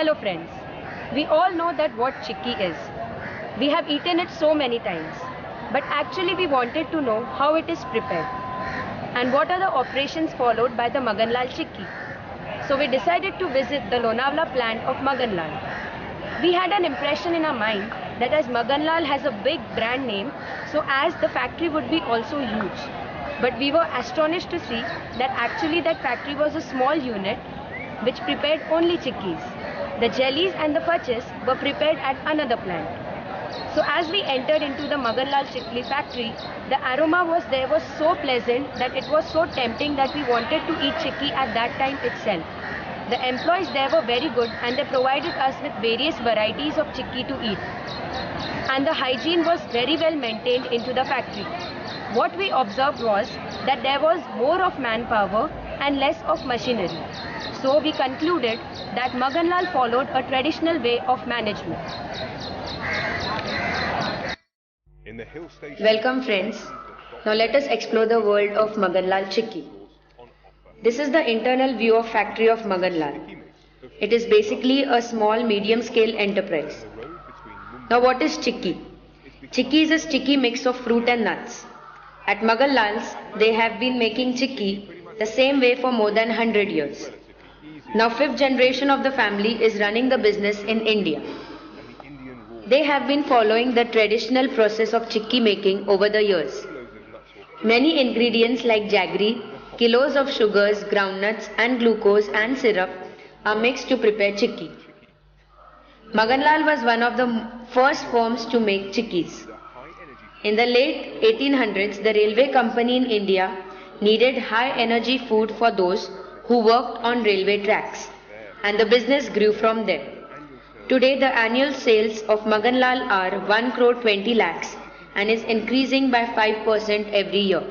Hello friends, we all know that what chikki is. We have eaten it so many times, but actually we wanted to know how it is prepared and what are the operations followed by the Maganlal chikki. So we decided to visit the Lonavala plant of Maganlal. We had an impression in our mind that as Maganlal has a big brand name, so as the factory would be also huge. But we were astonished to see that actually that factory was a small unit which prepared only chikkis. The jellies and the fudges were prepared at another plant. So as we entered into the Maganlal chikki factory, the aroma was so pleasant that it was so tempting that we wanted to eat chikki at that time itself. The employees there were very good and they provided us with various varieties of chikki to eat. And the hygiene was very well maintained into the factory. What we observed was that there was more of manpower and less of machinery. So we concluded that Maganlal followed a traditional way of management. Welcome friends. Now let us explore the world of Maganlal chikki. This is the internal view of factory of Maganlal. It is basically a small medium scale enterprise. Now what is chikki? Chikki is a sticky mix of fruit and nuts. At Maganlal's, they have been making chikki the same way for more than 100 years. Now 5th generation of the family is running the business in India. They have been following the traditional process of chikki making over the years. Many ingredients like jaggery, kilos of sugars, groundnuts and glucose and syrup are mixed to prepare chikki. Maganlal was one of the first firms to make chikkis. In the late 1800s, the railway company in India needed high energy food for those who worked on railway tracks, and the business grew from there. Today, the annual sales of Maganlal are 1 crore 20 lakhs and is increasing by 5% every year.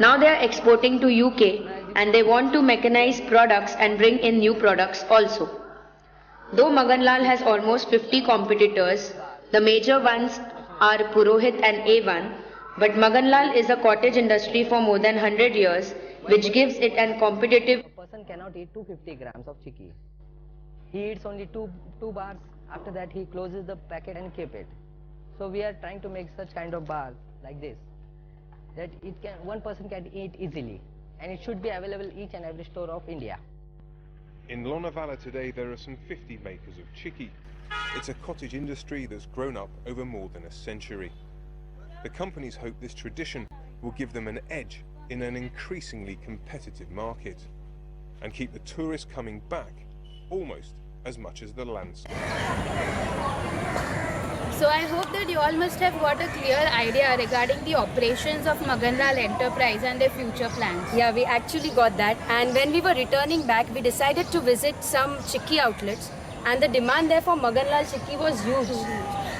Now they are exporting to UK and they want to mechanize products and bring in new products also. Though Maganlal has almost 50 competitors, the major ones are Purohit and A1, but Maganlal is a cottage industry for more than 100 years, which gives it an competitive. A person cannot eat 250 grams of chikki. He eats only two bars. After that, he closes the packet and keep it. So we are trying to make such kind of bars like this, that one person can eat easily, and it should be available each and every store of India. In Lonavala today, there are some 50 makers of chikki. It's a cottage industry that's grown up over more than a century. The companies hope this tradition will give them an edge in an increasingly competitive market and keep the tourists coming back almost as much as the landscape. So I hope that you all must have got a clear idea regarding the operations of Maganlal Enterprise and their future plans. Yeah, we actually got that, and when we were returning back, we decided to visit some chikki outlets, and the demand there for Maganlal chikki was huge.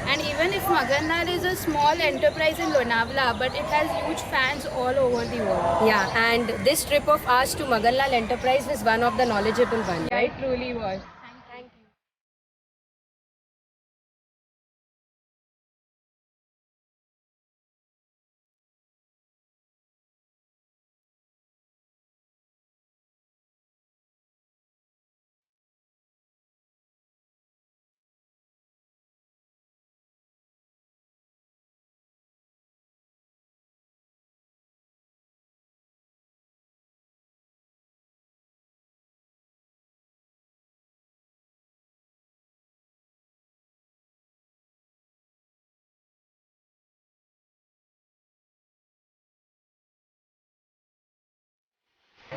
And even if Maganlal is a small enterprise in Lonavala, but it has huge fans all over the world. Yeah, and this trip of ours to Maganlal Enterprise was one of the knowledgeable ones. Yeah, it truly was.